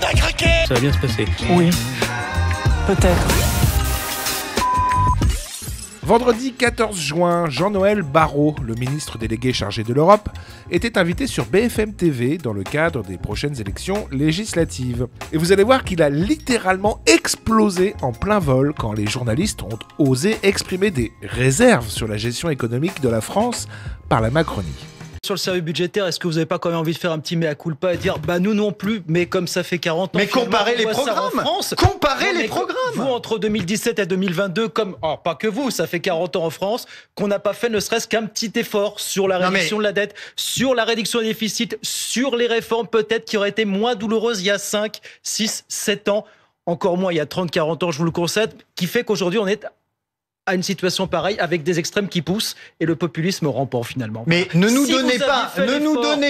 t'as craqué. Ça va bien se passer. Oui, peut-être. Vendredi 14 juin, Jean-Noël Barrot, le ministre délégué chargé de l'Europe, était invité sur BFM TV dans le cadre des prochaines élections législatives. Et vous allez voir qu'il a littéralement explosé en plein vol quand les journalistes ont osé exprimer des réserves sur la gestion économique de la France par la Macronie. Sur le sérieux budgétaire, est-ce que vous n'avez pas quand même envie de faire un petit mea culpa et dire bah nous non plus, mais comme ça fait 40 ans. Mais comparez les programmes. Comparez les programmes. Vous entre 2017 et 2022, pas que vous, ça fait 40 ans en France qu'on n'a pas fait ne serait-ce qu'un petit effort sur la réduction de la dette, sur la réduction des déficits, sur les réformes peut-être qui auraient été moins douloureuses il y a 5, 6, 7 ans, encore moins il y a 30, 40 ans, je vous le concède, qui fait qu'aujourd'hui on est à une situation pareille avec des extrêmes qui poussent et le populisme remporte finalement. Mais ne nous donnez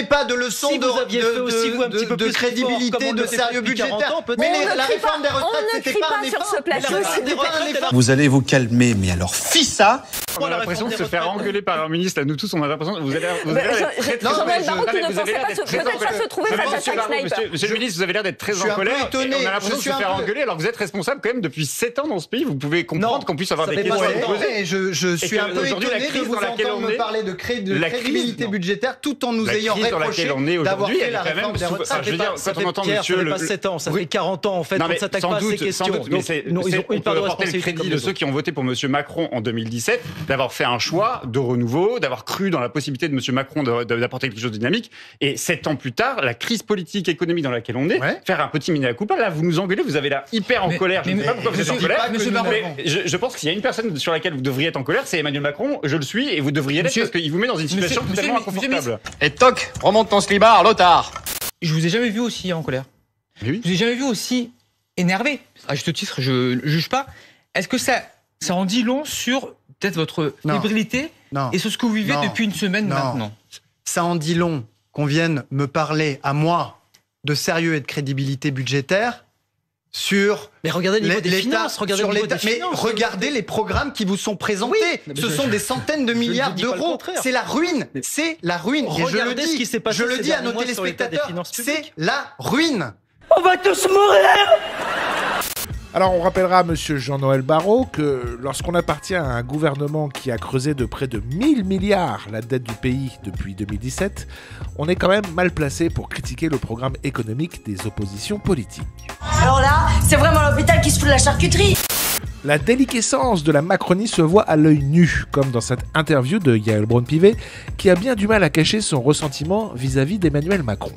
pas de leçons de crédibilité, de sérieux budgétaire. Mais la réforme des retraites, c'était pas un effort. Vous allez vous calmer, mais alors ça. On a l'impression de se faire engueuler par un ministre. Nous tous, on a l'impression que vous allez Jean-Noël Barrot qui ne pensait peut-être pas se trouver face à Frank Sniper. Monsieur le ministre, vous avez l'air d'être très en colère. On a l'impression de se faire engueuler alors que vous êtes responsable quand même depuis 7 ans dans ce pays. Vous pouvez comprendre qu'on puisse avoir des questions. Je suis un peu étonné de vous entendre me parler de crédibilité budgétaire tout en nous ayant reproché d'avoir fait la réforme des retraites. Ça fait pas 7 ans, ça fait 40 ans en fait, on ne s'attaque pas à ces questions. On peut porter le crédit de ceux qui ont voté pour M. Macron en 2017, d'avoir fait un choix de renouveau, d'avoir cru dans la possibilité de M. Macron d'apporter quelque chose de dynamique. Et 7 ans plus tard, la crise politique économique dans laquelle on est, faire un petit mea culpa, là vous nous engueulez, vous avez l'air hyper en colère. Je ne sais pas pourquoi vous êtes en colère. Je pense qu'il y a une personne sur laquelle vous devriez être en colère, c'est Emmanuel Macron, je le suis, et vous devriez l'être parce qu'il vous met dans une situation totalement inconfortable. Et toc, remonte ton slibard, Lothar. Je vous ai jamais vu aussi en colère. Mais oui. Je vous ai jamais vu aussi énervé. À juste titre, je ne juge pas. Est-ce que ça en dit long sur peut-être votre fébrilité et sur ce que vous vivez depuis une semaine maintenant? Ça en dit long qu'on vienne me parler à moi de sérieux et de crédibilité budgétaire sur... Mais regardez le niveau des finances, regardez les programmes qui vous sont présentés. Ce sont des centaines de milliards d'euros. C'est la ruine. C'est la ruine. Et je le dis à nos téléspectateurs, c'est la ruine. On va tous mourir. Alors on rappellera à monsieur Jean-Noël Barrot que lorsqu'on appartient à un gouvernement qui a creusé de près de 1000 milliards la dette du pays depuis 2017, on est quand même mal placé pour critiquer le programme économique des oppositions politiques. Alors là, c'est vraiment l'hôpital qui se fout de la charcuterie. La déliquescence de la Macronie se voit à l'œil nu, comme dans cette interview de Yael Braun-Pivet, qui a bien du mal à cacher son ressentiment vis-à-vis d'Emmanuel Macron.